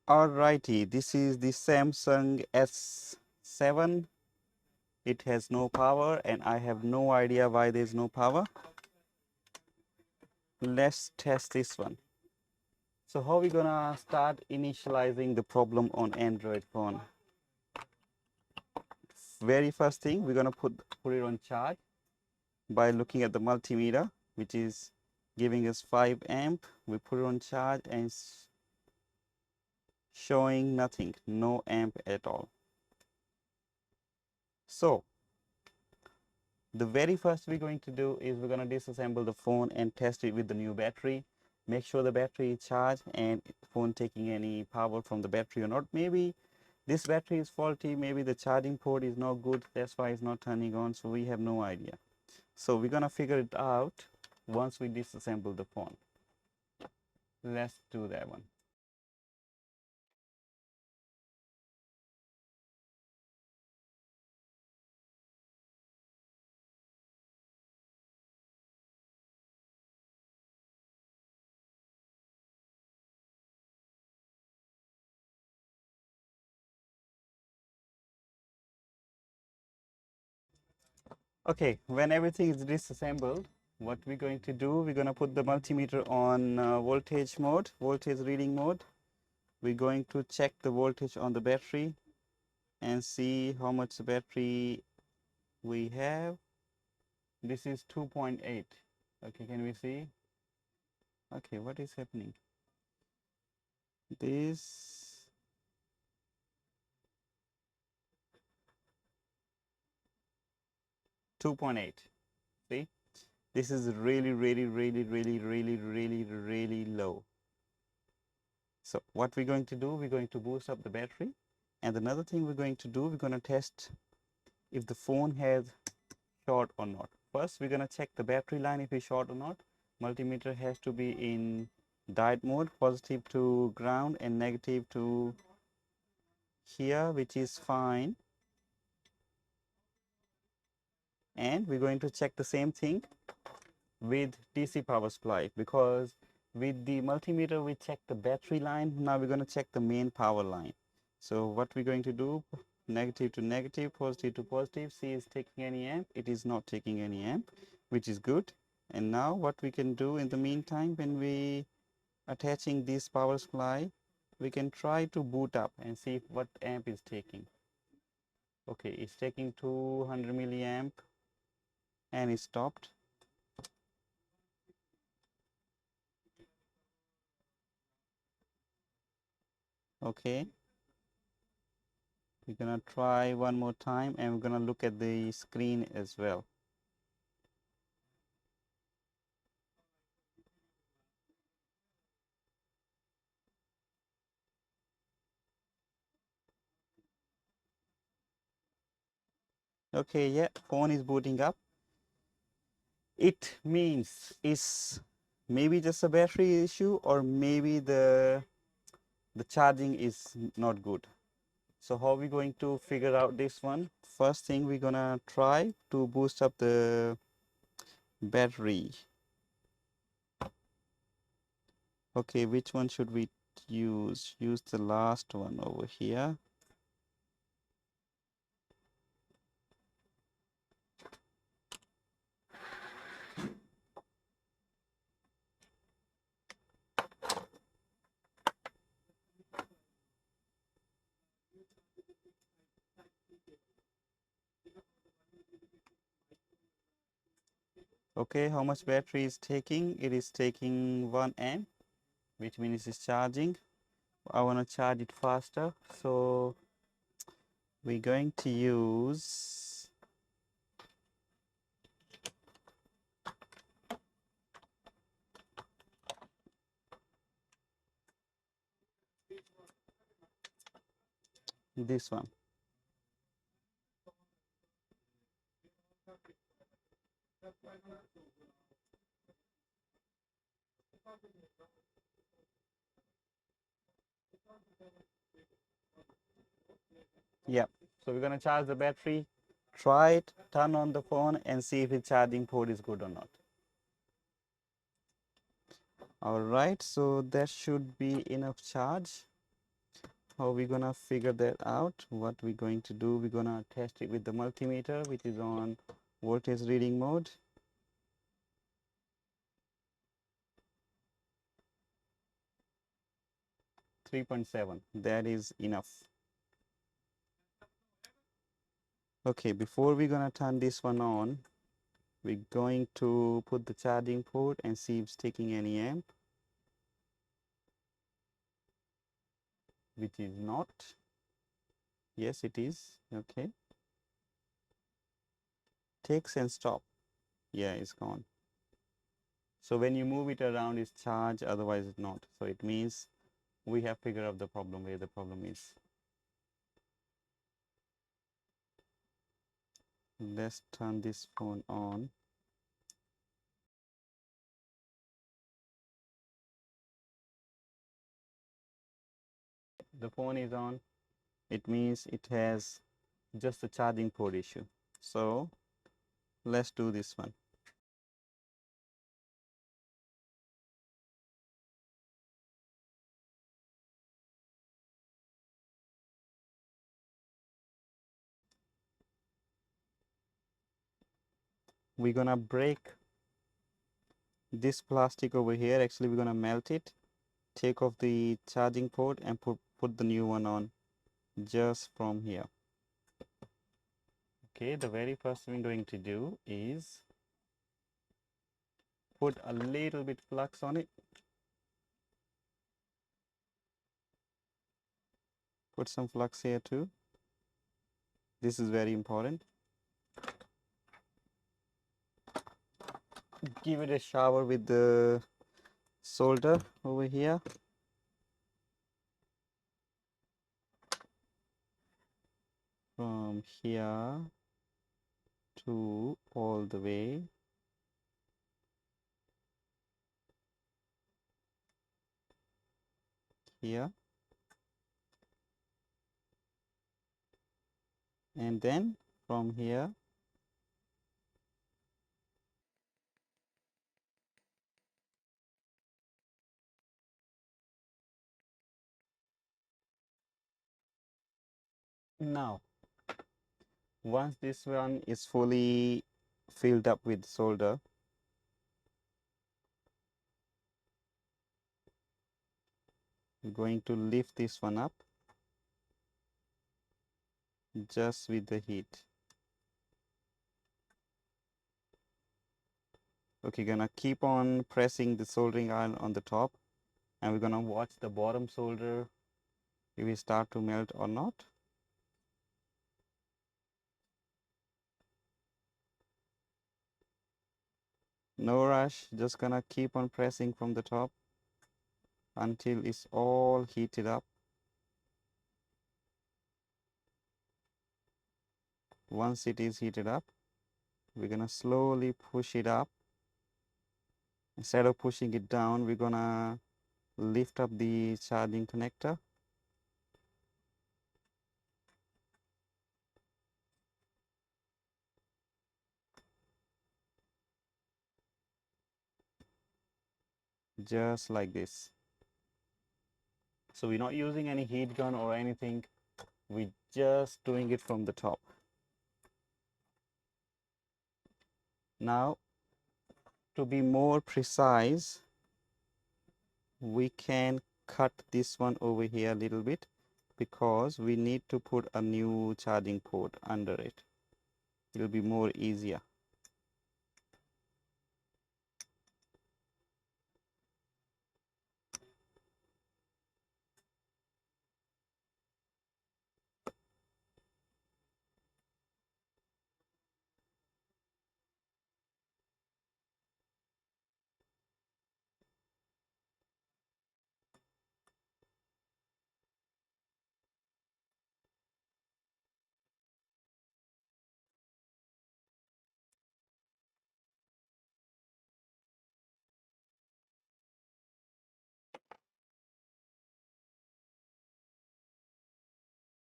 Alrighty, this is the Samsung S7. It has no power and I have no idea why there's no power. Let's test this one. So how are we gonna start initializing the problem on Android phone? Very first thing, we're gonna put it on charge by looking at the multimeter, which is giving us 5 amp. We put it on charge and it's showing nothing, no amp at all. So the very first we're going to do is we're going to disassemble the phone and test it with the new battery. Make sure the battery is charged and phone taking any power from the battery or not. Maybe this battery is faulty, maybe the charging port is not good, that's why it's not turning on, so we have no idea. So we're going to figure it out once we disassemble the phone. Let's do that one. Okay, when everything is disassembled, what we're going to do, we're going to put the multimeter on voltage mode, voltage reading mode. We're going to check the voltage on the battery and see how much battery we have. This is 2.8. Okay, can we see? Okay, what is happening? This 2.8. See? This is really low. So what we're going to do, we're going to boost up the battery. And another thing we're going to do, we're going to test if the phone has short or not. First, we're going to check the battery line if it's short or not. Multimeter has to be in diode mode, positive to ground and negative to here, which is fine. And we're going to check the same thing with DC power supply, because with the multimeter we check the battery line. Now we're going to check the main power line. So what we're going to do, negative to negative, positive to positive. See, is taking any amp? It is not taking any amp, which is good. And now what we can do in the meantime, when we attaching this power supply, we can try to boot up and see what amp is taking. Okay, it's taking 200 milliamp and it stopped. Okay, we're gonna try one more time and we're gonna look at the screen as well. Okay, yeah, phone is booting up. It means it's maybe just a battery issue, or maybe the charging is not good. So how are we going to figure out this one? First thing, we're gonna try to boost up the battery. Okay, which one should we use? Use the last one over here. Okay, how much battery is taking? It is taking 1 amp, which means it's charging. I want to charge it faster, so we're going to use this one. Yeah, so we're going to charge the battery, try it, turn on the phone and see if the charging port is good or not. All right, so that should be enough charge. how we gonna figure that out? What we're going to do, we're gonna test it with the multimeter, which is on voltage reading mode. .7, that is enough. Okay, before we're gonna turn this one on, we're going to put the charging port and see if it's taking any amp, which is not. Yes, it is. Okay. Takes and stop. Yeah, it's gone. So when you move it around, it's charged, otherwise it's not. So it means we have figured out the problem, where the problem is. Let's turn this phone on. The phone is on. It means it has just a charging port issue. So let's do this one. We're gonna break this plastic over here. Actually, we're gonna melt it, take off the charging port and put the new one on just from here. Okay, the very first thing we're going to do is put a little bit flux on it. Put some flux here too. This is very important. Give it a shower with the solder over here. From here to all the way. Here. And then from here now, once this one is fully filled up with solder, I'm going to lift this one up just with the heat. Okay, gonna keep on pressing the soldering iron on the top, and we're gonna watch the bottom solder if it start to melt or not. No rush, just gonna keep on pressing from the top until it's all heated up. Once it is heated up, we're gonna slowly push it up. Instead of pushing it down, we're gonna lift up the charging connector. Just like this. So we're not using any heat gun or anything. We're just doing it from the top. Now, to be more precise, we can cut this one over here a little bit because we need to put a new charging port under it. It'll be more easier.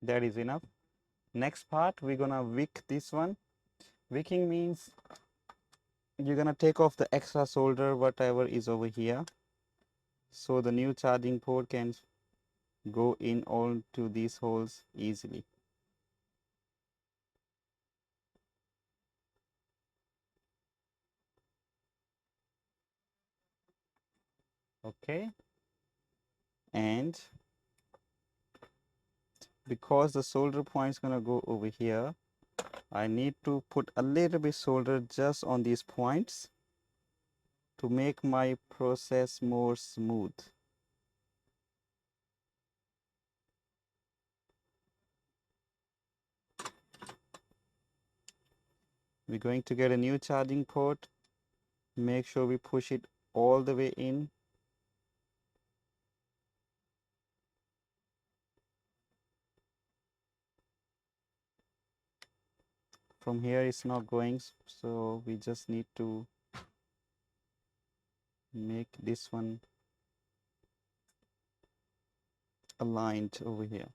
That is enough. Next part, we're gonna wick this one. Wicking means you're gonna take off the extra solder, whatever is over here, so the new charging port can go in all to these holes easily. Okay, and because the solder point is gonna go over here, I need to put a little bit solder just on these points to make my process more smooth. We're going to get a new charging port. Make sure we push it all the way in. From here it's not going, so we just need to make this one aligned over here.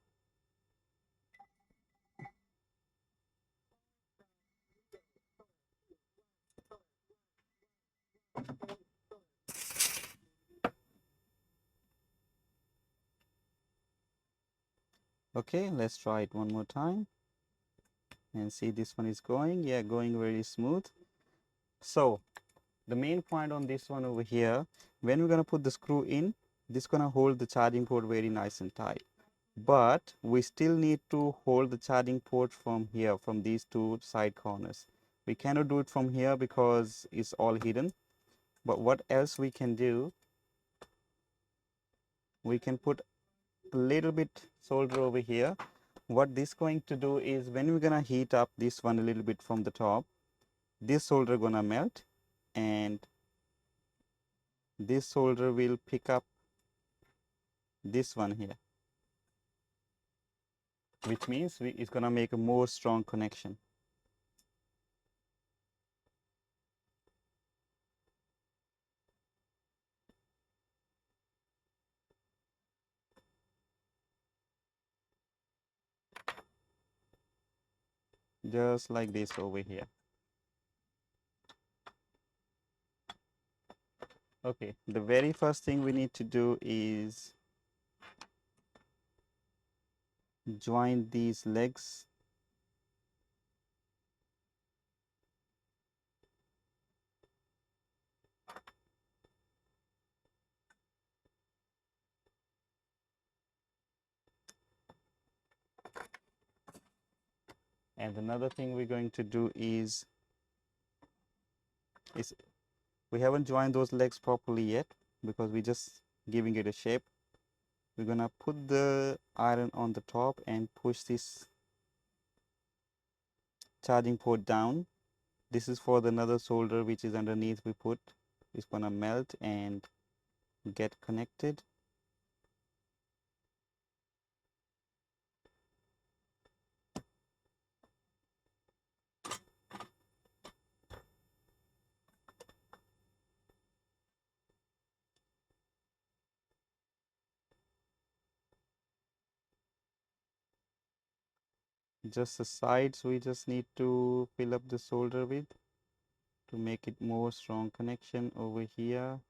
Okay, let's try it one more time and see this one is going. Yeah, going very smooth. So the main point on this one over here, when we're going to put the screw in, this is going to hold the charging port very nice and tight. But we still need to hold the charging port from here, from these two side corners. We cannot do it from here because it's all hidden. But what else we can do, we can put a little bit solder over here. What this going to do is when we're gonna heat up this one a little bit from the top, this solder gonna melt and this solder will pick up this one here, which means it's gonna make a more strong connection. Just like this over here. Okay, the very first thing we need to do is join these legs. And another thing we're going to do is we haven't joined those legs properly yet because we're just giving it a shape. We're gonna put the iron on the top and push this charging port down. This is for the another solder which is underneath we put. It's gonna melt and get connected. Just the sides we just need to fill up the solder with to make it more strong connection over here.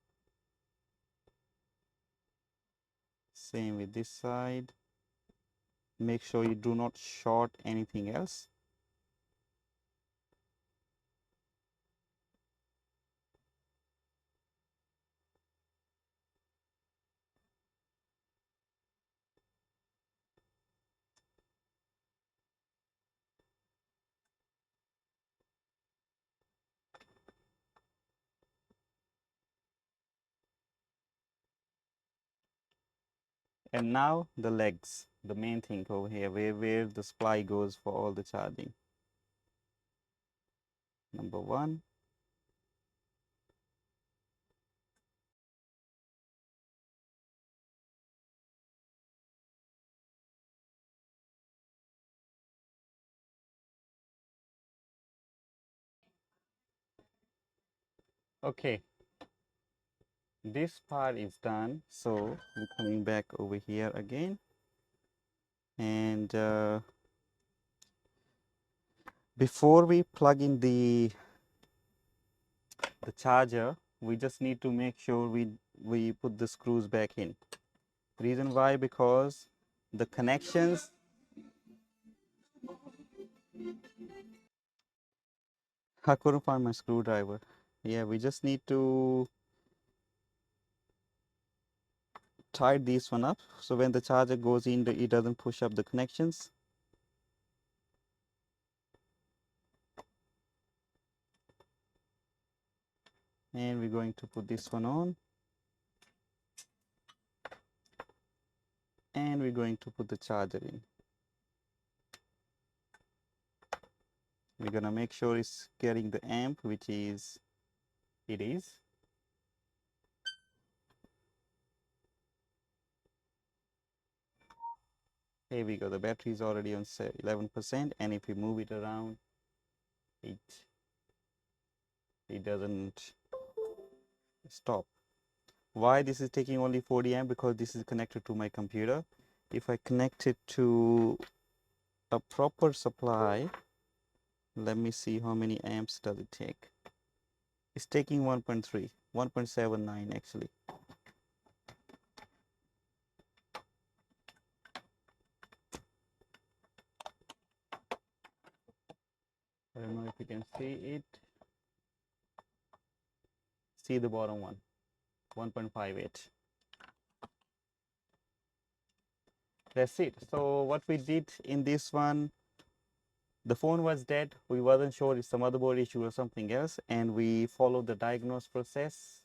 Same with this side. Make sure you do not short anything else. And now the legs, the main thing over here, where the supply goes for all the charging. Number one. Okay, this part is done. So we're coming back over here again. And before we plug in the charger, we just need to make sure we put the screws back in. Reason why? Because the connections, I couldn't find my screwdriver. Yeah, we just need to tight this one up so when the charger goes in, it doesn't push up the connections. And we're going to put this one on, and we're going to put the charger in. We're gonna make sure it's getting the amp, which is, it is. Here we go, the battery is already on 11%, and if we move it around, it doesn't stop. Why this is taking only 40 amp? Because this is connected to my computer. If I connect it to a proper supply, let me see how many amps does it take. It's taking 1.3, 1.79 actually. I don't know if you can see it. See the bottom one, 1.58. That's it. So what we did in this one, the phone was dead. We wasn't sure it's some motherboard issue or something else, and we followed the diagnose process,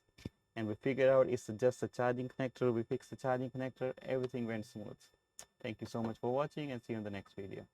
and we figured out it's just a charging connector. We fixed the charging connector. Everything went smooth. Thank you so much for watching, and see you in the next video.